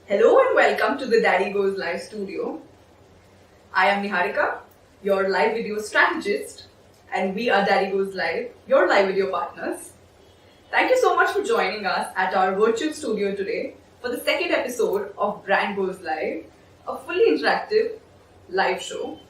Hello and welcome to the Daddy Goes Live studio. I am Niharika, your live video strategist, and we are Daddy Goes Live, your live video partners. Thank you so much for joining us at our virtual studio today for the second episode of Brand Goes Live, a fully interactive live show.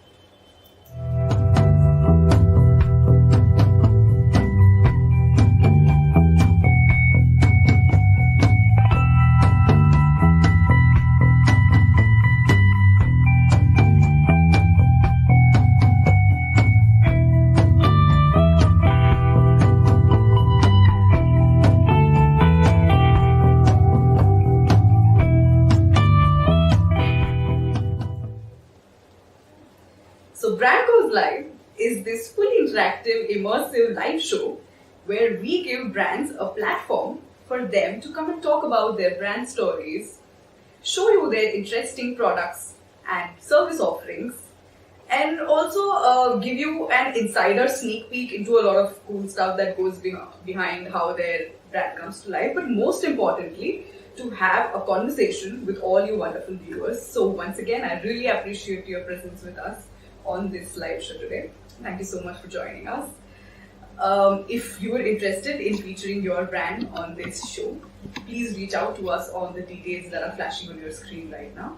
So Brand Goes Live is this fully interactive, immersive live show where we give brands a platform for them to come and talk about their brand stories, show you their interesting products and service offerings, and also give you an insider sneak peek into a lot of cool stuff that goes behind how their brand comes to life. But most importantly, to have a conversation with all you wonderful viewers. So once again, I really appreciate your presence with us on this live show today. Thank you so much for joining us. If you are interested in featuring your brand on this show, please reach out to us on the details that are flashing on your screen right now.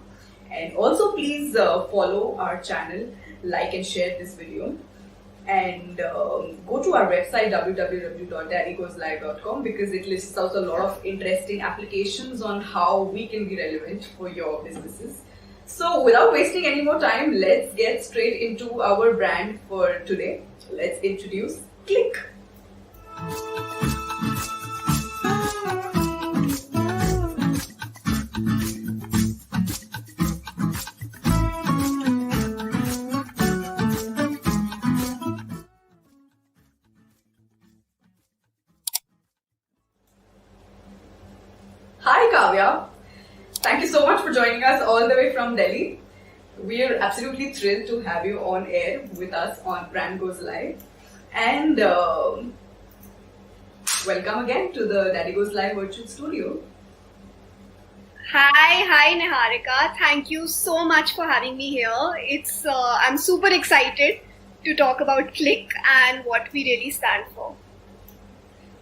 And also please follow our channel, like and share this video. And go to our website www.daddygoeslive.com because it lists out a lot of interesting applications on how we can be relevant for your businesses. So without wasting any more time, let's get straight into our brand for today. Let's introduce Klick. Hi Kavya. Thank you so much for joining us all the way from Delhi. We are absolutely thrilled to have you on air with us on Brand Goes Live. And welcome again to the Daddy Goes Live virtual studio. Hi Niharika. Thank you so much for having me here. I'm super excited to talk about Klick and what we really stand for.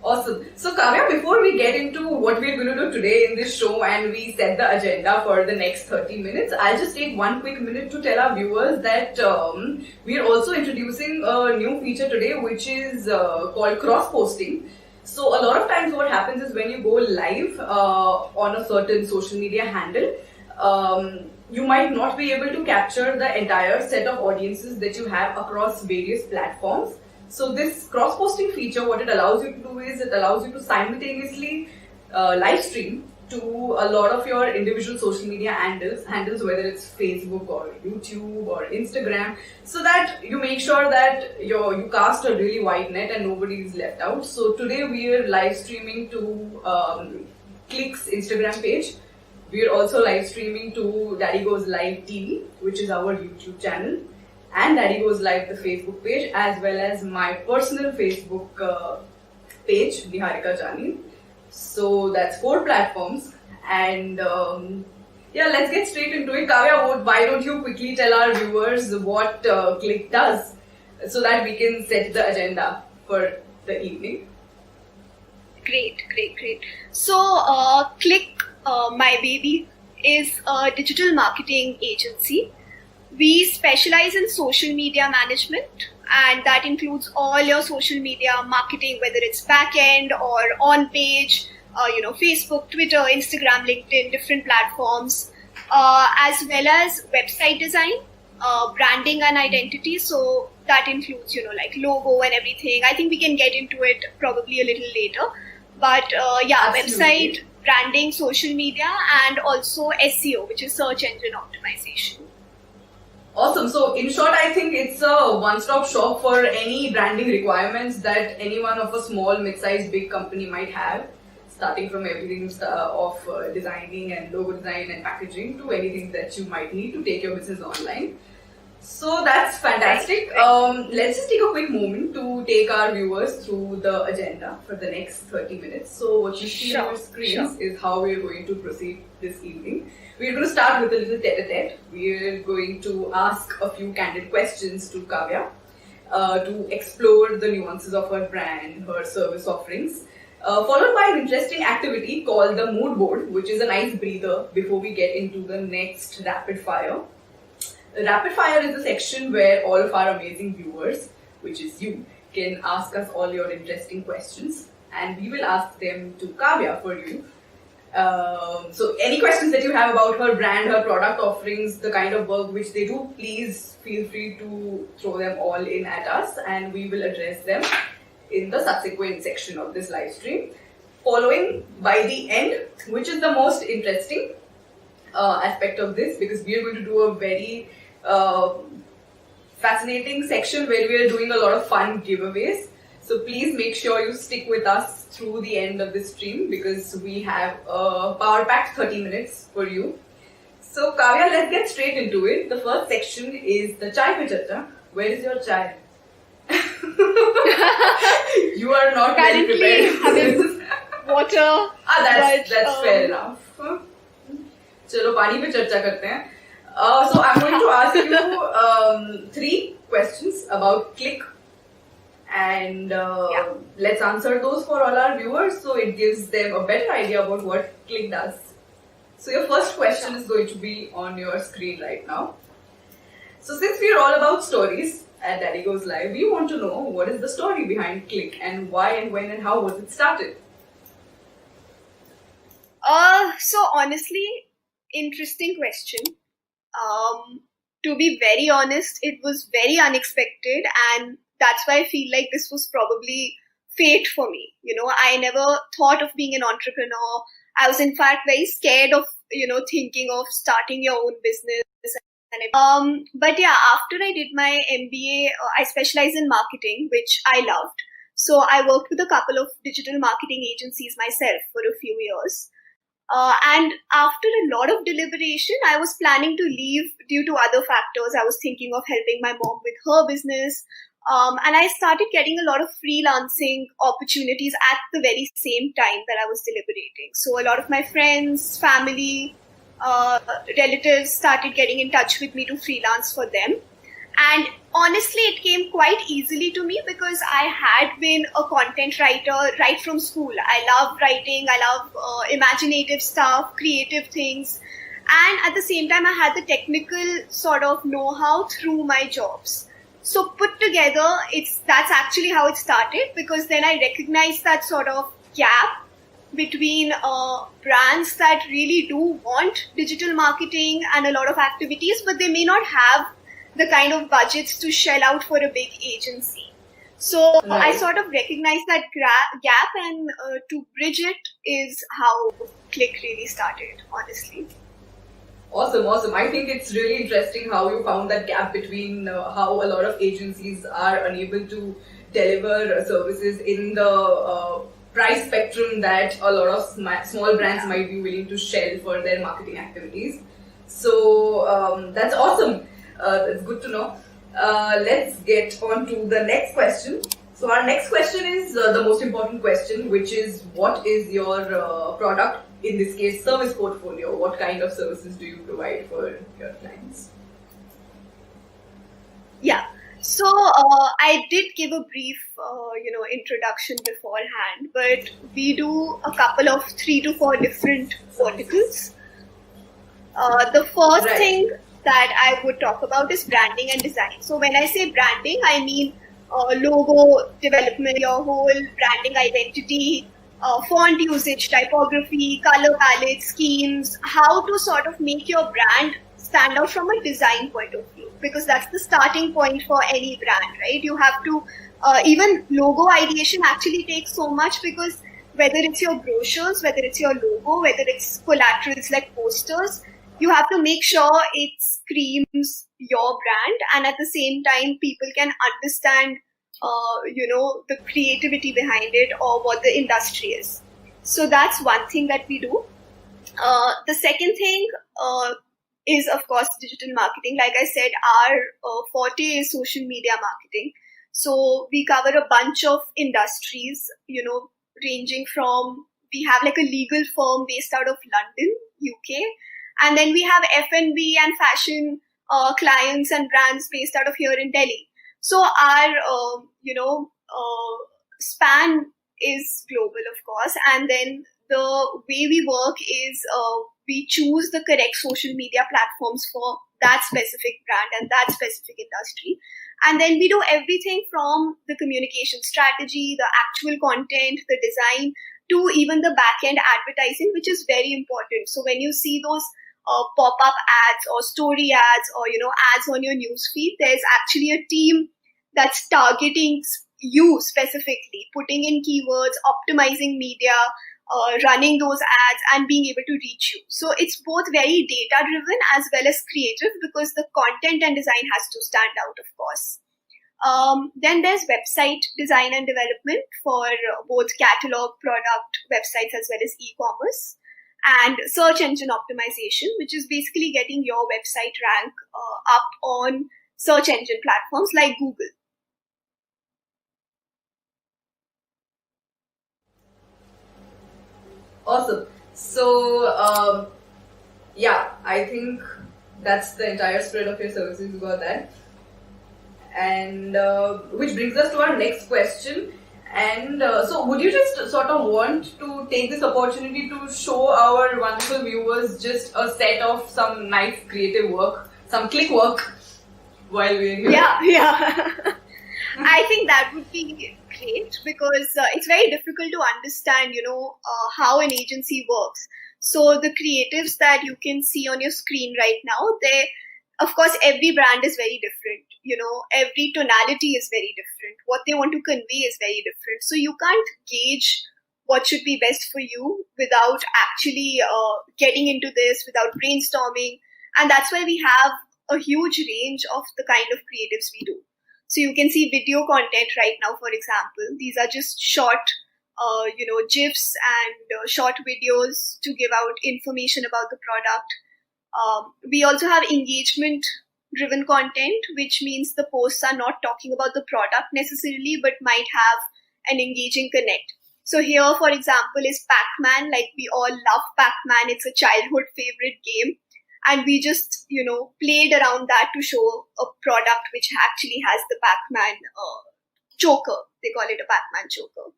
Awesome. So Kavya, before we get into what we're going to do today in this show and we set the agenda for the next 30 minutes, I'll just take one quick minute to tell our viewers that we're also introducing a new feature today which is called cross-posting. So a lot of times what happens is when you go live on a certain social media handle, you might not be able to capture the entire set of audiences that you have across various platforms. So this cross-posting feature, what it allows you to do is it allows you to simultaneously live stream to a lot of your individual social media handles, whether it's Facebook or YouTube or Instagram, so that you make sure that you cast a really wide net and nobody is left out. So today we are live streaming to Klick's Instagram page. We are also live streaming to Daddy Goes Live TV, which is our YouTube channel, and Daddy Goes Live, the Facebook page, as well as my personal Facebook page, Niharika Jani. So that's 4 platforms. And yeah, let's get straight into it. Kavya, why don't you quickly tell our viewers what Klick does so that we can set the agenda for the evening. Great. So Klick, my baby, is a digital marketing agency. We specialize in social media management, and that includes all your social media marketing, whether it's back-end or on-page, Facebook, Twitter, Instagram, LinkedIn, different platforms, as well as website design, branding and identity. So that includes, like logo and everything. I think we can get into it probably a little later. But yeah, Absolutely. Website, branding, social media, and also SEO, which is search engine optimization. Awesome. So in short, I think it's a one-stop shop for any branding requirements that anyone of a small, mid-sized, big company might have, starting from everything of designing and logo design and packaging to anything that you might need to take your business online. So that's fantastic. Let's just take a quick moment to take our viewers through the agenda for the next 30 minutes. So what you see on your screens is how we're going to proceed this evening. We're going to start with a little tete-a-tete. We're going to ask a few candid questions to Kavya to explore the nuances of her brand, her service offerings. Followed by an interesting activity called the mood board, which is a nice breather before we get into the next rapid fire. Rapid fire is the section where all of our amazing viewers, which is you, can ask us all your interesting questions, and we will ask them to Kavya for you. So any questions that you have about her brand, her product offerings, the kind of work which they do, please feel free to throw them all in at us, and we will address them in the subsequent section of this live stream. Following by the end, which is the most interesting aspect of this, because we are going to do a very fascinating section where we are doing a lot of fun giveaways. So please make sure you stick with us through the end of this stream, because we have a power-packed 30 minutes for you. So Kavya, let's get straight into it. The first section is the chai pe charcha. Where is your chai? You are not very prepared for this. Water. That's fair enough. Chalo, pani pe charcha karte hain. So I'm going to ask you 3 questions about Klick, and let's answer those for all our viewers, so it gives them a better idea about what Klick does. So your first question is going to be on your screen right now. So since we're all about stories at Daddy Goes Live, we want to know what is the story behind Klick, and why and when and how was it started? So honestly, interesting question. To be very honest, it was very unexpected, and that's why I feel like this was probably fate for me. You know, I never thought of being an entrepreneur. I was in fact very scared of, thinking of starting your own business. But yeah, after I did my MBA, I specialized in marketing, which I loved. So I worked with a couple of digital marketing agencies myself for a few years. And after a lot of deliberation, I was planning to leave due to other factors. I was thinking of helping my mom with her business. And I started getting a lot of freelancing opportunities at the very same time that I was deliberating. So a lot of my friends, family, relatives started getting in touch with me to freelance for them. And honestly, it came quite easily to me because I had been a content writer right from school. I love writing, I love imaginative stuff, creative things. And at the same time, I had the technical sort of know-how through my jobs. So put together, that's actually how it started, because then I recognized that sort of gap between brands that really do want digital marketing and a lot of activities, but they may not have the kind of budgets to shell out for a big agency. So I sort of recognized that gap, and to bridge it is how Klick really started, honestly. Awesome. I think it's really interesting how you found that gap between how a lot of agencies are unable to deliver services in the price spectrum that a lot of small brands might be willing to shell for their marketing activities. So that's awesome. That's good to know. Let's get on to the next question. So our next question is the most important question, which is, what is your product, in this case service portfolio? What kind of services do you provide for your clients? Yeah. So I did give a brief, introduction beforehand, but we do a couple of 3 to 4 different verticals. The first thing that I would talk about is branding and design. So when I say branding, I mean logo development, your whole branding identity, font usage, typography, color palette, schemes, how to sort of make your brand stand out from a design point of view, because that's the starting point for any brand, right? You have to, even logo ideation actually takes so much, because whether it's your brochures, whether it's your logo, whether it's collaterals like posters, you have to make sure it screams your brand, and at the same time people can understand the creativity behind it or what the industry is. So that's one thing that we do. The second thing, is, of course, digital marketing. Like I said, our forte is social media marketing. So we cover a bunch of industries, ranging from, we have like a legal firm based out of London, UK, and then we have F&B and fashion clients and brands based out of here in Delhi. So our, span is global, of course, and then the way we work is we choose the correct social media platforms for that specific brand and that specific industry. And then we do everything from the communication strategy, the actual content, the design, to even the back end advertising, which is very important. So when you see those pop up ads or story ads or ads on your newsfeed, there's actually a team that's targeting you specifically, putting in keywords, optimizing media, running those ads, and being able to reach you. So it's both very data driven as well as creative, because the content and design has to stand out, of course. Then there's website design and development for both catalog, product, websites, as well as e-commerce, and search engine optimization, which is basically getting your website rank up on search engine platforms like Google. Awesome. So, yeah, I think that's the entire spread of your services about that. And which brings us to our next question. And so, would you just sort of want to take this opportunity to show our wonderful viewers just a set of some nice creative work, some click work while we're here? Yeah. I think that would be great, because it's very difficult to understand, how an agency works. So the creatives that you can see on your screen right now, of course, every brand is very different. Every tonality is very different. What they want to convey is very different. So you can't gauge what should be best for you without actually getting into this, without brainstorming. And that's why we have a huge range of the kind of creatives we do. So you can see video content right now, for example. These are just short, GIFs and short videos to give out information about the product. We also have engagement driven content, which means the posts are not talking about the product necessarily, but might have an engaging connect. So here, for example, is Pac-Man. Like, we all love Pac-Man. It's a childhood favorite game. And we just, played around that to show a product which actually has the Pac-Man choker. They call it a Pac-Man choker.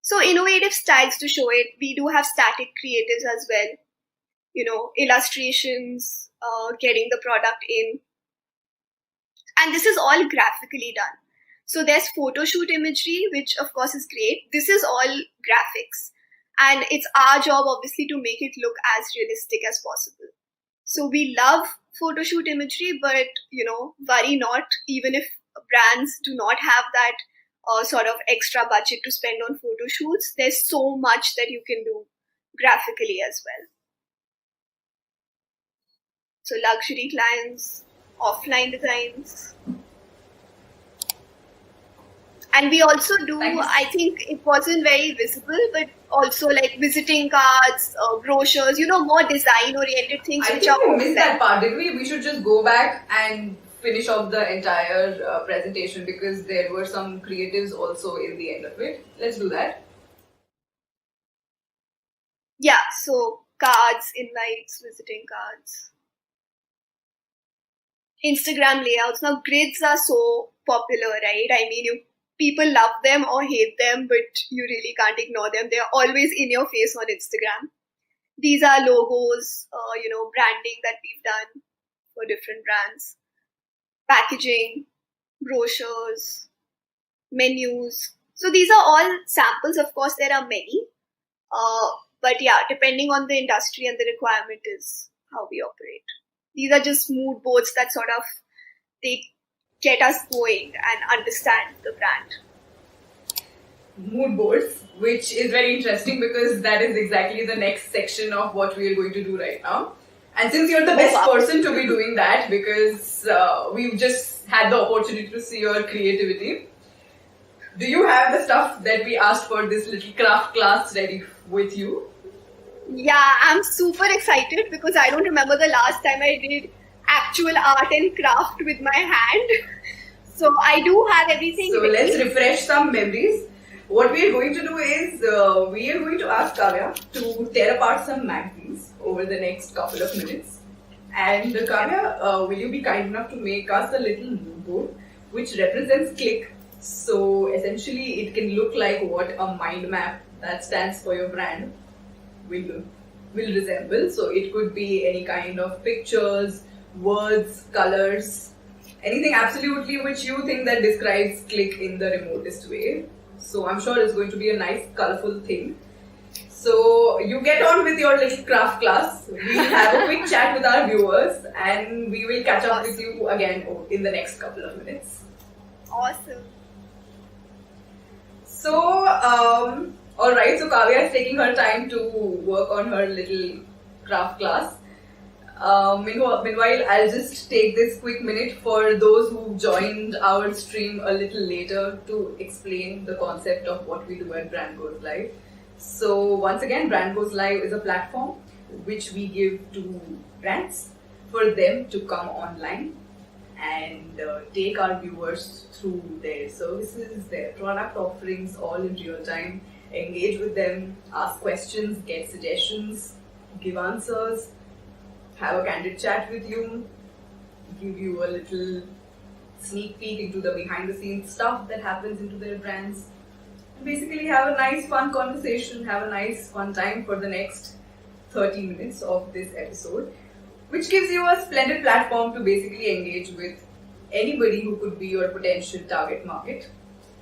So innovative styles to show it. We do have static creatives as well. Illustrations, getting the product in. And this is all graphically done. So there's photo shoot imagery, which of course is great. This is all graphics. And it's our job, obviously, to make it look as realistic as possible. So we love photo shoot imagery, but, worry not, even if brands do not have that sort of extra budget to spend on photo shoots, there's so much that you can do graphically as well. So luxury clients, offline designs. And we also do, I think it wasn't very visible, but also like visiting cards, brochures, more design-oriented things. I think we missed that part, did we? We should just go back and finish off the entire presentation, because there were some creatives also in the end of it. Let's do that. Yeah, so cards, invites, visiting cards. Instagram layouts. Now, grids are so popular, right? I mean, people love them or hate them, but you really can't ignore them. They're always in your face on Instagram. These are logos, branding that we've done for different brands. Packaging, brochures, menus. So these are all samples. Of course, there are many. But yeah, depending on the industry and the requirement is how we operate. These are just mood boards that sort of, they get us going and understand the brand. Mood boards, which is very interesting, because that is exactly the next section of what we are going to do right now. And since you're the best person to be doing that, because we've just had the opportunity to see your creativity, do you have the stuff that we asked for this little craft class ready with you? Yeah, I'm super excited because I don't remember the last time I did actual art and craft with my hand. So I do have everything So let's ready. refresh some memories. What we are going to do is we are going to ask Kavya to tear apart some magazines over the next couple of minutes. And Kavya, will you be kind enough to make us a little mood board which represents Klick? So essentially, it can look like what a mind map that stands for your brand will will resemble. So it could be any kind of pictures, words, colors, anything absolutely which you think that describes Klick in the remotest way. So I'm sure it's going to be a nice, colorful thing. So you get on with your little craft class. We'll have a quick chat with our viewers, and we will catch up with you again in the next couple of minutes. Awesome. So, alright, so Kavya is taking her time to work on her little craft class. Meanwhile, I'll just take this quick minute for those who joined our stream a little later to explain the concept of what we do at Brand Goes Live. So, once again, Brand Goes Live is a platform which we give to brands for them to come online and take our viewers through their services, their product offerings, all in real time, engage with them, ask questions, get suggestions, give answers, have a candid chat with you, give you a little sneak peek into the behind the scenes stuff that happens into their brands. And basically have a nice fun conversation, have a nice fun time for the next 30 minutes of this episode, which gives you a splendid platform to basically engage with anybody who could be your potential target market.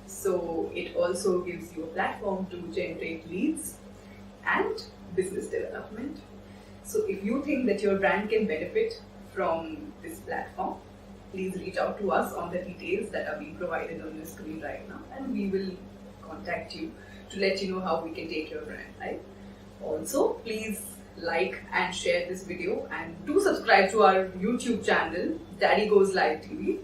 So it also gives you a platform to generate leads and business development. So if you think that your brand can benefit from this platform, please reach out to us on the details that are being provided on your screen right now, and we will contact you to let you know how we can take your brand live. Also, please like and share this video, and do subscribe to our YouTube channel, Daddy Goes Live TV.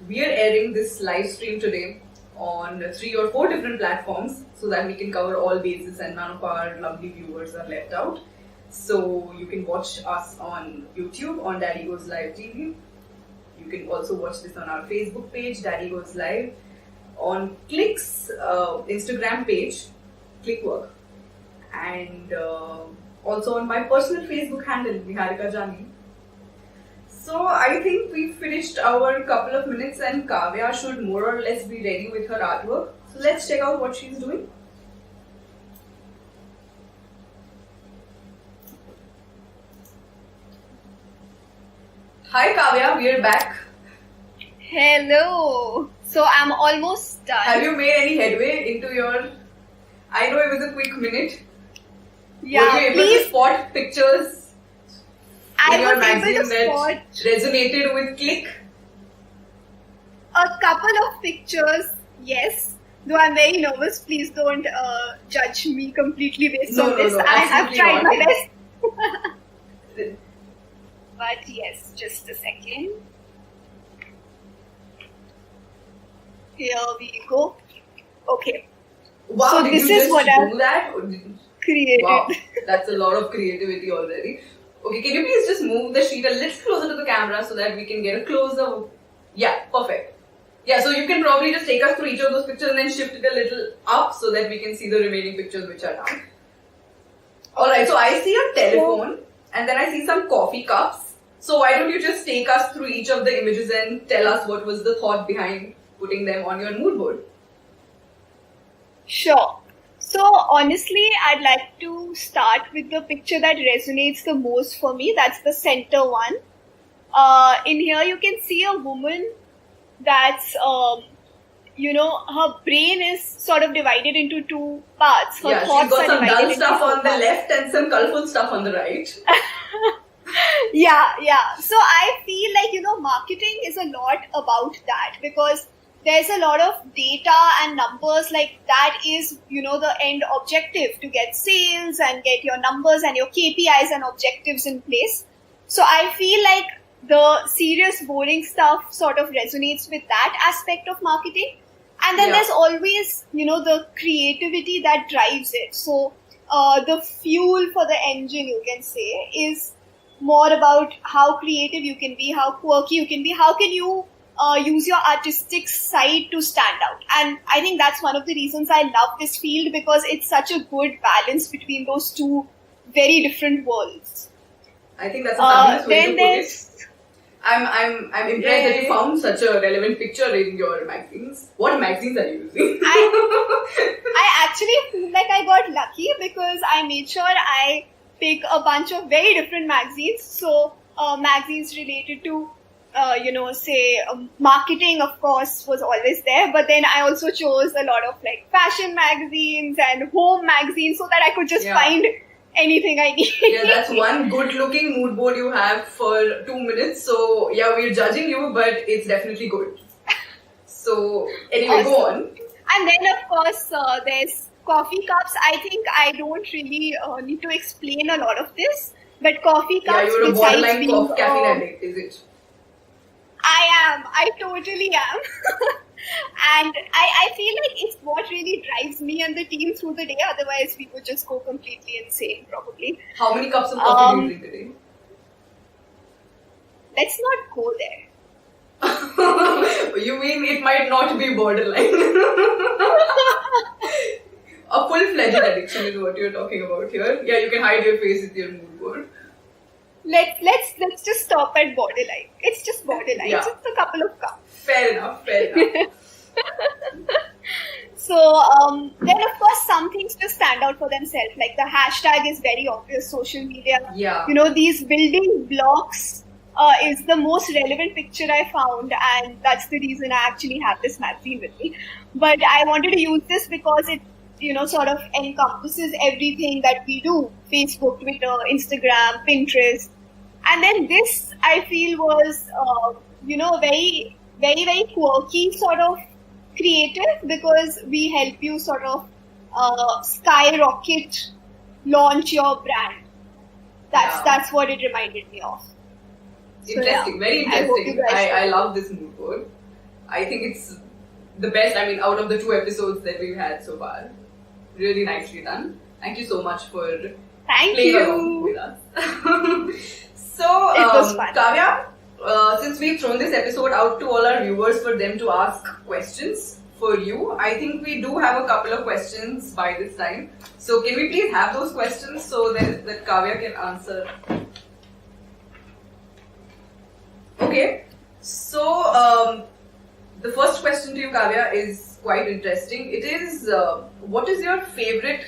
We are airing this live stream today on 3 or 4 different platforms so that we can cover all bases and none of our lovely viewers are left out. So you can watch us on YouTube on Daddy Goes Live TV. You can also watch this on our Facebook page, Daddy Goes Live, on Klick's Instagram page, Klick-Work, and also on my personal Facebook handle, Niharika Jani. So I think we finished our couple of minutes and Kavya should more or less be ready with her artwork. So let's check out what she's doing. Hi Kavya, we are back. Hello. So I'm almost done. Have you made any headway into your... I know it was a quick minute. Yeah, were you able please. to spot pictures I in your was able magazine to that spot resonated with Klick? a couple of pictures, yes. Though I'm very nervous, please don't judge me completely based on this. I have absolutely tried not. my best. But yes, just a second. Here we go. Okay, Wow, So did this you is just what do I've that? Or did- created. Wow, that's a lot of creativity already. Okay, can you please just move the sheet a little closer to the camera so that we can get a closer? Yeah, perfect. Yeah, so you can probably just take us through each of those pictures and then shift it a little up so that we can see the remaining pictures which are down. Alright, so I see a telephone and then I see some coffee cups. So why don't you just take us through each of the images and tell us what was the thought behind putting them on your mood board? Sure. So honestly, I'd like to start with the picture that resonates the most for me. That's the center one. In here, you can see a woman that's, her brain is sort of divided into 2 parts. Her Yeah, she's thoughts got are some divided dull into stuff 2 on the parts. left and some colorful stuff on the right. Yeah. So I feel like, marketing is a lot about that because there's a lot of data and numbers, like that is, the end objective to get sales and get your numbers and your KPIs and objectives in place. So I feel like the serious, boring stuff sort of resonates with that aspect of marketing. And then Yeah. there's always, the creativity that drives it. So the fuel for the engine, you can say, is more about how creative you can be, how quirky you can be, how can you use your artistic side to stand out. And I think that's one of the reasons I love this field, because it's such a good balance between those two very different worlds. I think that's a fabulous way to put there's it. I'm impressed that you found such a relevant picture in your magazines. What magazines are you using? I actually feel like I got lucky because I made sure I pick a bunch of very different magazines. So magazines related to, marketing, of course, was always there. But then I also chose a lot of like fashion magazines and home magazines so that I could just find anything I need. Yeah, that's one good-looking mood board you have for 2 minutes. So yeah, we're judging you, but it's definitely good. So anyway, go on. And then of course there's coffee cups. I think I don't really need to explain a lot of this, but coffee cups. Yeah, you're a borderline caffeine addict, is it? I totally am. And I feel like it's what really drives me and the team through the day. Otherwise, we would just go completely insane, probably. How many cups of coffee do you drink a day? Let's not go there. You mean it might not be borderline? A full-fledged addiction is what you're talking about here. Yeah, you can hide your face with your mood board. Let's just stop at borderline. It's just borderline. Yeah. It's just a couple of cups. Fair enough. So then of course some things just stand out for themselves. Like the hashtag is very obvious. Social media. Yeah. These building blocks is the most relevant picture I found, and that's the reason I actually have this magazine with me. But I wanted to use this because it sort of encompasses everything that we do: Facebook, Twitter, Instagram, Pinterest. And then this, I feel, was, very, very, very quirky, sort of creative, because we help you sort of skyrocket launch your brand. That's what it reminded me of. Interesting, very interesting. I love this mood board. I think it's the best, out of the 2 episodes that we've had so far. Really nicely done. Thank you so much for playing along with us. So, it was fun. Kavya, since we've thrown this episode out to all our viewers for them to ask questions for you, I think we do have a couple of questions by this time. So, can we please have those questions so that Kavya can answer? Okay. So, the first question to you, Kavya, is quite interesting. It is, what is your favorite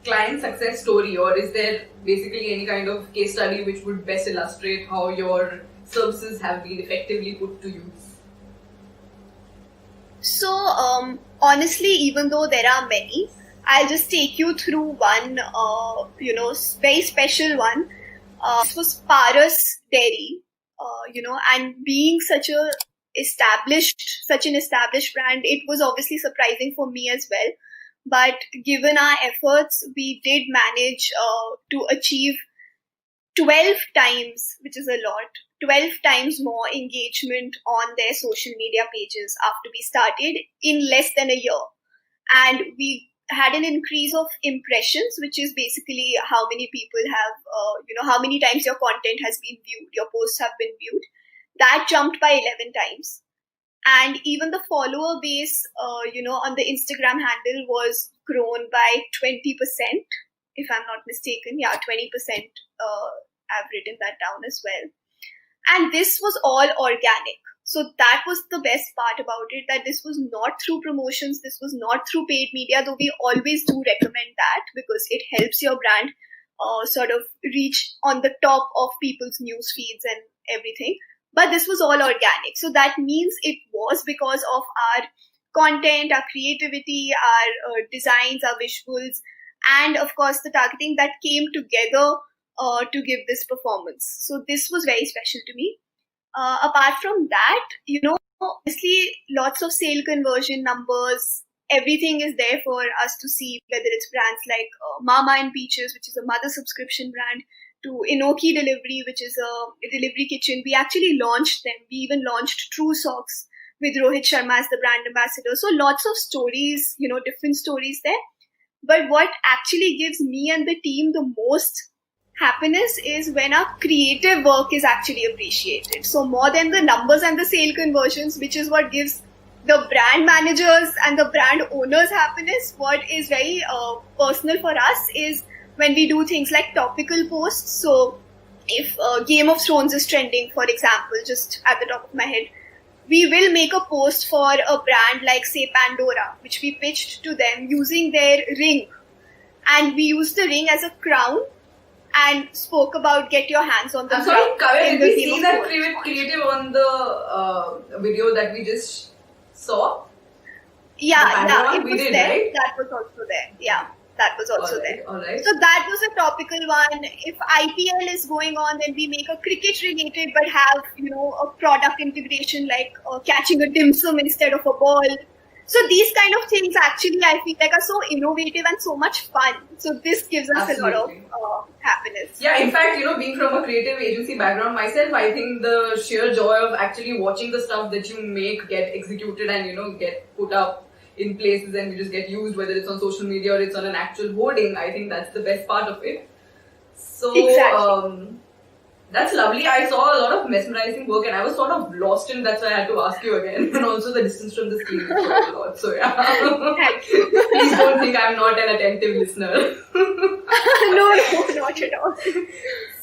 client success story, or is there basically any kind of case study which would best illustrate how your services have been effectively put to use? So, honestly, even though there are many, I'll just take you through one, very special one. This was Paras Dairy, and being such an established brand, it was obviously surprising for me as well. But given our efforts, we did manage to achieve 12 times, which is a lot, 12 times more engagement on their social media pages after we started in less than a year. And we had an increase of impressions, which is basically how many people have, how many times your content has been viewed, your posts have been viewed. That jumped by 11 times. And even the follower base, on the Instagram handle was grown by 20%, if I'm not mistaken. Yeah, 20%. I've written that down as well. And this was all organic. So that was the best part about it, that this was not through promotions, this was not through paid media, though we always do recommend that because it helps your brand sort of reach on the top of people's news feeds and everything. But this was all organic. So that means it was because of our content, our creativity, our designs, our visuals, and of course the targeting that came together to give this performance. So this was very special to me. Apart from that, obviously lots of sale conversion numbers, everything is there for us to see, whether it's brands like Mama and Peaches, which is a mother subscription brand, to Inoki Delivery, which is a delivery kitchen. We actually launched them. We even launched True Socks with Rohit Sharma as the brand ambassador. So lots of stories, different stories there. But what actually gives me and the team the most happiness is when our creative work is actually appreciated. So more than the numbers and the sale conversions, which is what gives the brand managers and the brand owners happiness, what is very personal for us is when we do things like topical posts. So if Game of Thrones is trending, for example, just at the top of my head, we will make a post for a brand like, say, Pandora, which we pitched to them using their ring. And we used the ring as a crown and spoke about get your hands on the I'm sorry, crown. Kavya, did we see that creative on the video that we just saw? Yeah, it we was did, there. right? That was also there. Yeah, that was also there. All right. So that was a topical one. If IPL is going on, then we make a cricket related, but have, a product integration like catching a dim sum instead of a ball. So these kind of things actually I feel like are so innovative and so much fun. So this gives us a lot of happiness. Yeah, in fact, being from a creative agency background myself, I think the sheer joy of actually watching the stuff that you make get executed and, get put up in places and you just get used, whether it's on social media or it's on an actual hoarding, I think that's the best part of it. So, exactly. That's lovely. I saw a lot of mesmerizing work and I was sort of lost in, that's why I had to ask you again. And also the distance from the screen was quite a lot. So yeah. Thank you. Please don't think I'm not an attentive listener. No, not at all.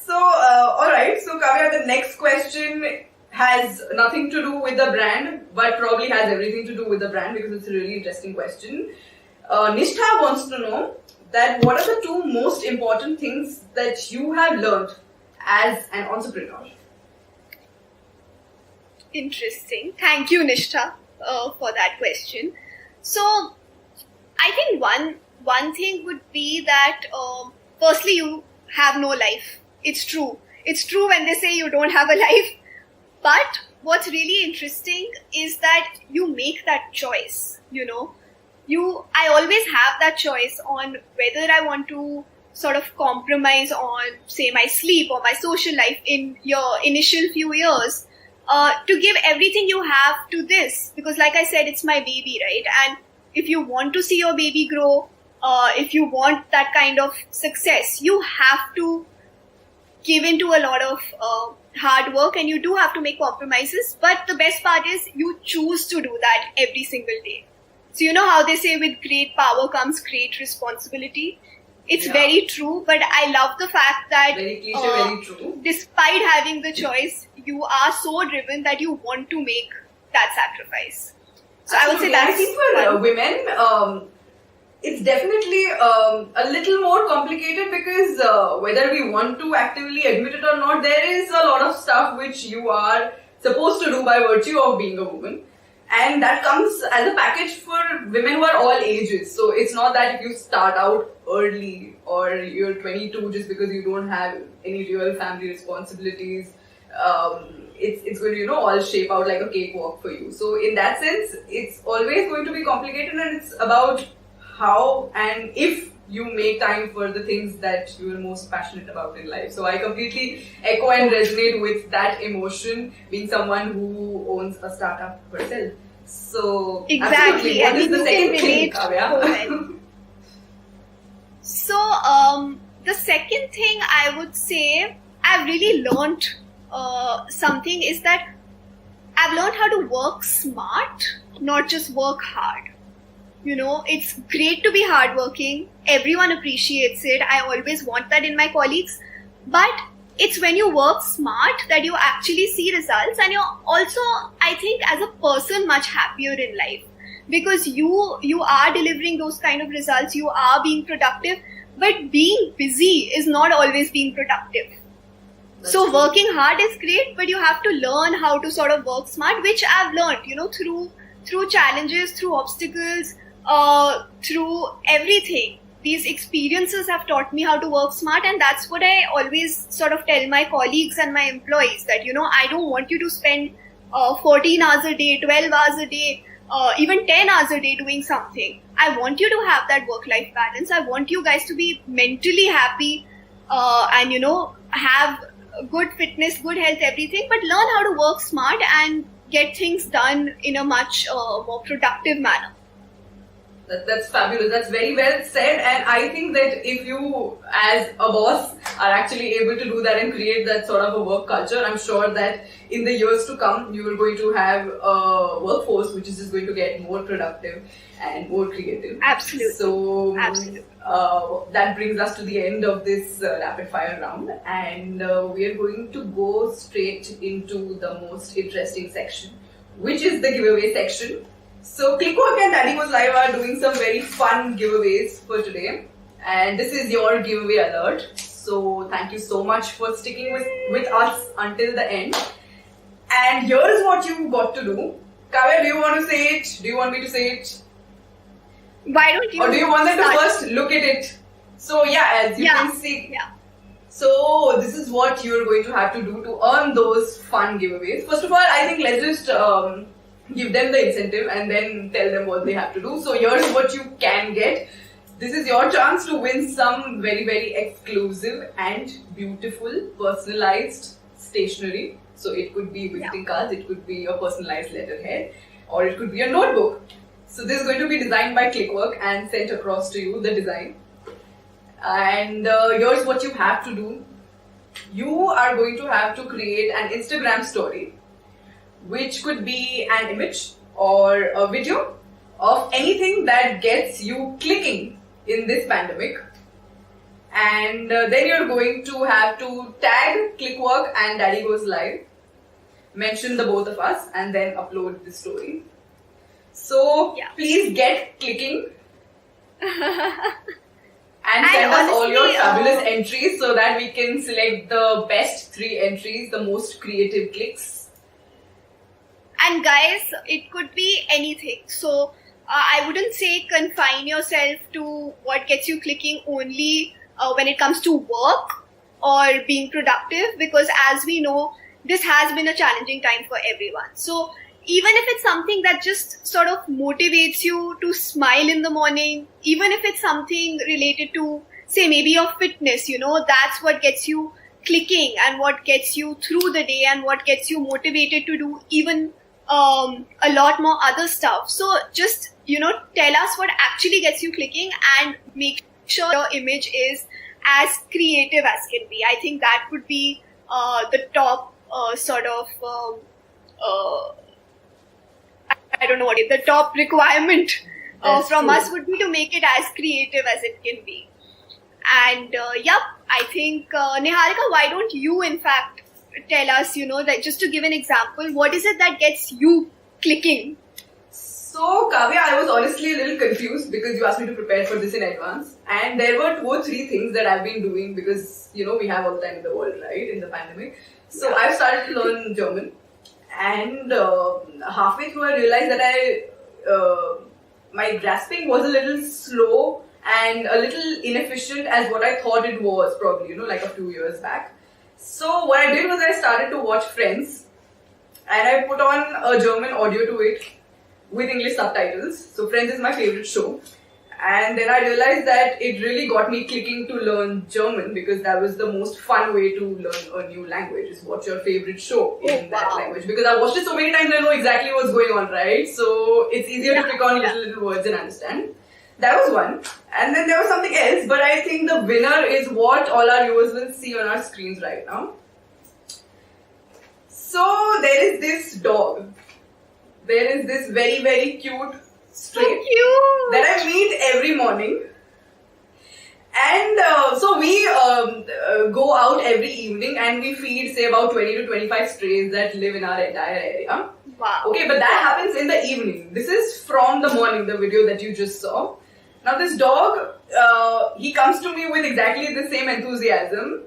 So, alright. So Kavya, the next question has nothing to do with the brand, but probably has everything to do with the brand because it's a really interesting question. Nishtha wants to know that what are the two most important things that you have learned as an entrepreneur? Interesting. Thank you, Nishtha, for that question. So, I think one thing would be that firstly, you have no life. It's true. It's true when they say you don't have a life. But what's really interesting is that you make that choice. I always have that choice on whether I want to sort of compromise on, say, my sleep or my social life in your initial few years to give everything you have to this. Because like I said, it's my baby, right? And if you want to see your baby grow, if you want that kind of success, you have to give into a lot of hard work and you do have to make compromises. But the best part is you choose to do that every single day. So you know how they say with great power comes great responsibility? It's very true, but I love the fact that very cliche, very true. Despite having the choice, you are so driven that you want to make that sacrifice. So I would say that's... I think for women, it's definitely a little more complicated because whether we want to actively admit it or not, there is a lot of stuff which you are supposed to do by virtue of being a woman. And that comes as a package for women who are all ages. So it's not that if you start out early or you're 22 just because you don't have any real family responsibilities, it's going to, all shape out like a cakewalk for you. So in that sense, it's always going to be complicated and it's about how and if you make time for the things that you're most passionate about in life. So I completely echo and resonate with that emotion, being someone who owns a startup herself. So exactly. What is the second thing, Kavya? So the second thing I would say I've really learned something is that I've learned how to work smart, not just work hard. It's great to be hardworking. Everyone appreciates it. I always want that in my colleagues. But it's when you work smart that you actually see results and you're also, I think, as a person much happier in life. Because you are delivering those kind of results. You are being productive. But being busy is not always being productive. So working hard is great, but you have to learn how to sort of work smart, which I've learned, through challenges, through obstacles, through everything. These experiences have taught me how to work smart, and that's what I always sort of tell my colleagues and my employees that, I don't want you to spend 14 hours a day, 12 hours a day, even 10 hours a day doing something. I want you to have that work-life balance. I want you guys to be mentally happy and, have good fitness, good health, everything, but learn how to work smart and get things done in a much more productive manner. That's fabulous. That's very well said. And I think that if you, as a boss, are actually able to do that and create that sort of a work culture, I'm sure that in the years to come, you are going to have a workforce which is just going to get more productive and more creative. Absolutely. So, Absolutely. that brings us to the end of this rapid fire round, and we are going to go straight into the most interesting section, which is the giveaway section. So Klick-The and Daddy Was Live are doing some very fun giveaways for today, and this is your giveaway alert. So thank you so much for sticking with us until the end. And here is what you got to do. Kavya, do you want to say it? Do you want me to say it? Why don't you? Or do you want them to start? first look at it? So yeah, as you can see. Yeah. So this is what you're going to have to do to earn those fun giveaways. First of all, I think let's just give them the incentive and then tell them what they have to do. So here's what you can get. This is your chance to win some very, very exclusive and beautiful personalized stationery. So it could be visiting cards, it could be a personalized letterhead, or it could be a notebook. So this is going to be designed by Klick-The and sent across to you, the design. And here's what you have to do. You are going to have to create an Instagram story, which could be an image or a video of anything that gets you clicking in this pandemic. And then you're going to have to tag Klick-The and Daddy Goes Live, mention the both of us, and then upload the story. So please get clicking and send us all your fabulous entries so that we can select the best 3 entries, the most creative clicks. And guys, it could be anything. So I wouldn't say confine yourself to what gets you clicking only when it comes to work or being productive, because as we know, this has been a challenging time for everyone. So even if it's something that just sort of motivates you to smile in the morning, even if it's something related to, say, maybe your fitness, that's what gets you clicking and what gets you through the day and what gets you motivated to do even a lot more other stuff. So just, tell us what actually gets you clicking and make sure your image is as creative as can be. I think that would be the top I don't know what the top requirement from us would be to make it as creative as it can be. And I think Niharika, why don't you in fact tell us, that just to give an example, what is it that gets you clicking? So Kavya, I was honestly a little confused because you asked me to prepare for this in advance, and there were 2 or 3 things that I've been doing because we have all the time in the world, right, in the pandemic. So I've started to learn German, and halfway through I realized that my grasping was a little slow and a little inefficient as what I thought it was probably, like a few years back. So what I did was I started to watch Friends, and I put on a German audio to it with English subtitles. So Friends is my favorite show. And then I realized that it really got me clicking to learn German because that was the most fun way to learn a new language, is watch your favorite show in that language. Because I watched it so many times, I know exactly what's going on, right? So it's easier to pick on little words and understand. That was one. And then there was something else, but I think the winner is what all our viewers will see on our screens right now. So there is this dog. There is this very, very cute stray that I meet every morning. And so we go out every evening and we feed, say, about 20 to 25 strays that live in our entire area. Wow. Okay, but that happens in the evening. This is from the morning, the video that you just saw. Now this dog, he comes to me with exactly the same enthusiasm.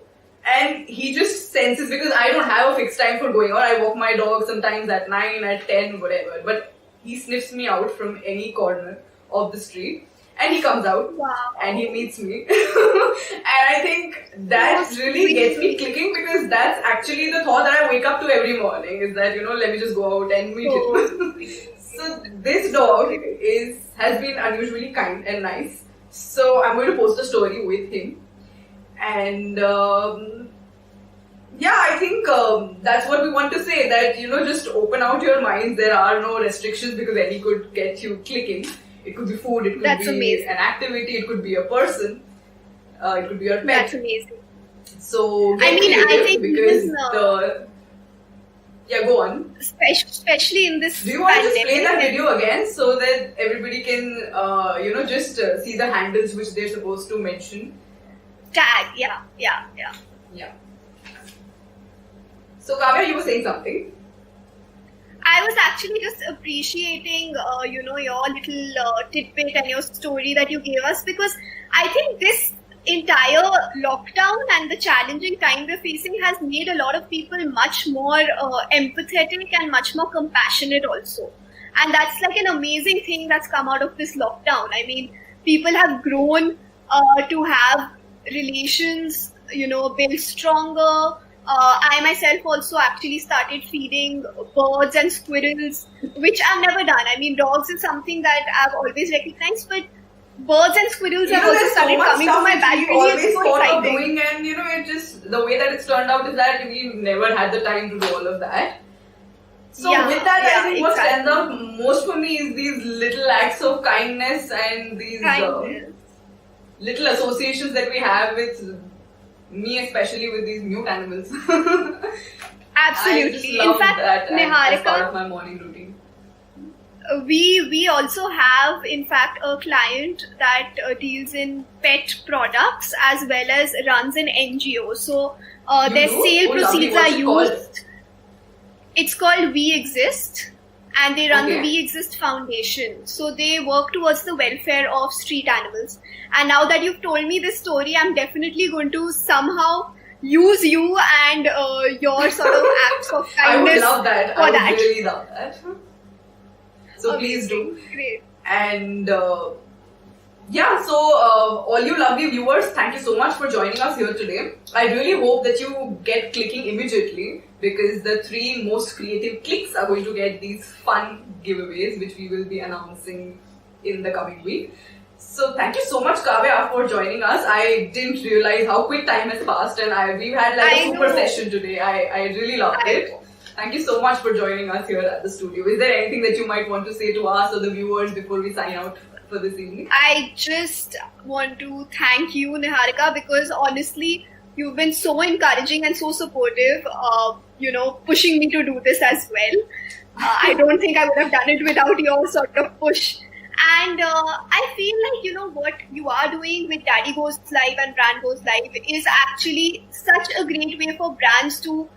And he just senses, because I don't have a fixed time for going out. I walk my dog sometimes at 9, at 10, whatever. But he sniffs me out from any corner of the street. And he comes out and he meets me. And I think that really gets me clicking, because that's actually the thought that I wake up to every morning, is that, let me just go out and meet him. So this dog has been unusually kind and nice. So I'm going to post a story with him. And I think that's what we want to say, that, just open out your minds. There are no restrictions because any could get you clicking. It could be food, it could That's be amazing. an activity, it could be a person, it could be your pet. That's amazing. So I get mean, I creative think because even yeah, go on. especially in this Do you want to just play that pandemic, video again so that everybody can, just see the handles which they're supposed to mention? tag, yeah. Yeah. So Kavya, you were saying something. I was actually just appreciating, your little tidbit and your story that you gave us, because I think this entire lockdown and the challenging time we're facing has made a lot of people much more empathetic and much more compassionate also. And that's like an amazing thing that's come out of this lockdown. I mean, people have grown to have relations, build stronger. I myself also actually started feeding birds and squirrels, which I've never done. I mean, dogs is something that I've always recognized, but birds and squirrels have also There's so started much coming to stuff my which balcony. we always It's so thought of exciting. doing, and it just the way that it's turned out is that we never had the time to do all of that. So Yeah, with that, yeah, I think what stands exactly. out most for me is these little acts of kindness and these Kindness. little associations that we have with me, especially with these mute animals. I just Absolutely. love In fact, that as part of Niharika, my morning routine. we also have, in fact, a client that deals in pet products as well as runs an NGO. So You their do? sale Oh, lovely. proceeds What's are it called? used. It's called We Exist, and they run the Okay. We Exist Foundation. So they work towards the welfare of street animals. And now that you've told me this story, I'm definitely going to somehow use you and your sort of acts of I would kindness love that. for I would that. really love that. So please do. Amazing. Great. And yeah, so all you lovely viewers, thank you so much for joining us here today. I really hope that you get clicking immediately, because the 3 most creative clicks are going to get these fun giveaways which we will be announcing in the coming week. So thank you so much, Kavya, for joining us. I didn't realize how quick time has passed, and we've had like a I super know. session today. I really loved I it. know. Thank you so much for joining us here at the studio. Is there anything that you might want to say to us or the viewers before we sign out for this evening? I just want to thank you, Niharika, because honestly, you've been so encouraging and so supportive, pushing me to do this as well. I don't think I would have done it without your sort of push. And I feel like, what you are doing with Daddy Goes Live and Brand Goes Live is actually such a great way for brands to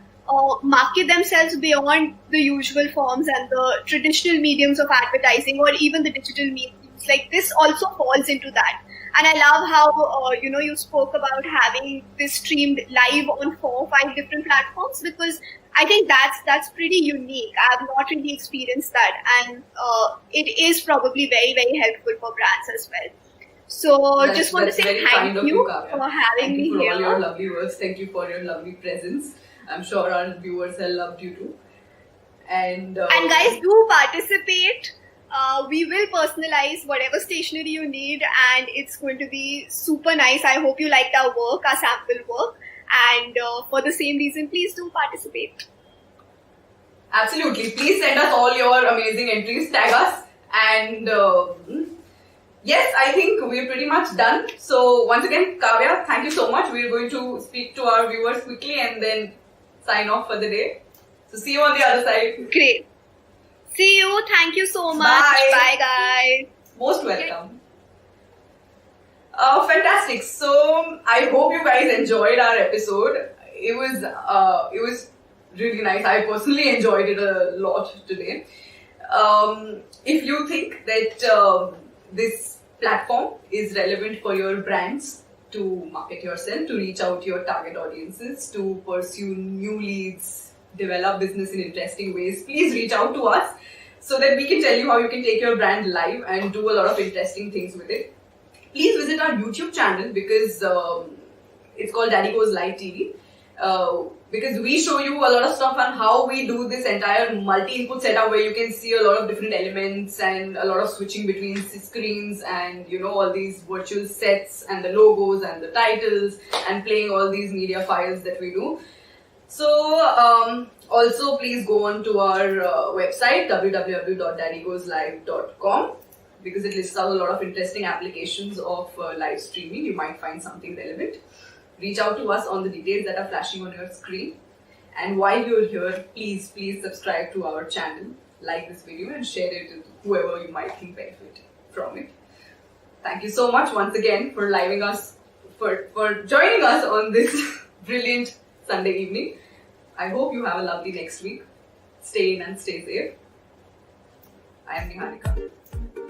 market themselves beyond the usual forms and the traditional mediums of advertising, or even the digital mediums. Like, this also falls into that. And I love how you spoke about having this streamed live on 4 or 5 different platforms, because I think that's pretty unique. I have not really experienced that, and it is probably very, very helpful for brands as well. So just want to say very kind thank of you Kavya. for having Thank me you for here. all your lovely words. Thank you for your lovely presence. I'm sure our viewers have loved you too. And Guys, do participate. We will personalize whatever stationery you need, and it's going to be super nice. I hope you liked our work, our sample work, and for the same reason, please do participate. absolutely, please send us all your amazing entries, tag us, and yes, I think we're pretty much done. So once again, Kavya, thank you so much. We're going to speak to our viewers quickly and then sign off for the day. So see you on the other side. Great. See you. Thank you so much. Bye. Bye guys. Most welcome. Fantastic. So I hope you guys enjoyed our episode. It was really nice. I personally enjoyed it a lot today. If you think that this platform is relevant for your brands to market yourself, to reach out to your target audiences, to pursue new leads, develop business in interesting ways, please reach out to us so that we can tell you how you can take your brand live and do a lot of interesting things with it. Please visit our YouTube channel, because it's called Daddy Goes Live TV. Because we show you a lot of stuff on how we do this entire multi-input setup, where you can see a lot of different elements and a lot of switching between screens, and all these virtual sets and the logos and the titles and playing all these media files that we do. So also please go on to our website www.daddygoeslive.com. because it lists out a lot of interesting applications of live streaming. You might find something relevant. Reach out to us on the details that are flashing on your screen. And while you're here, please subscribe to our channel, like this video and share it with whoever you might think benefit from it. Thank you so much once again for for joining us on this brilliant Sunday evening. I hope you have a lovely next week. Stay in and stay safe. I am Niharika.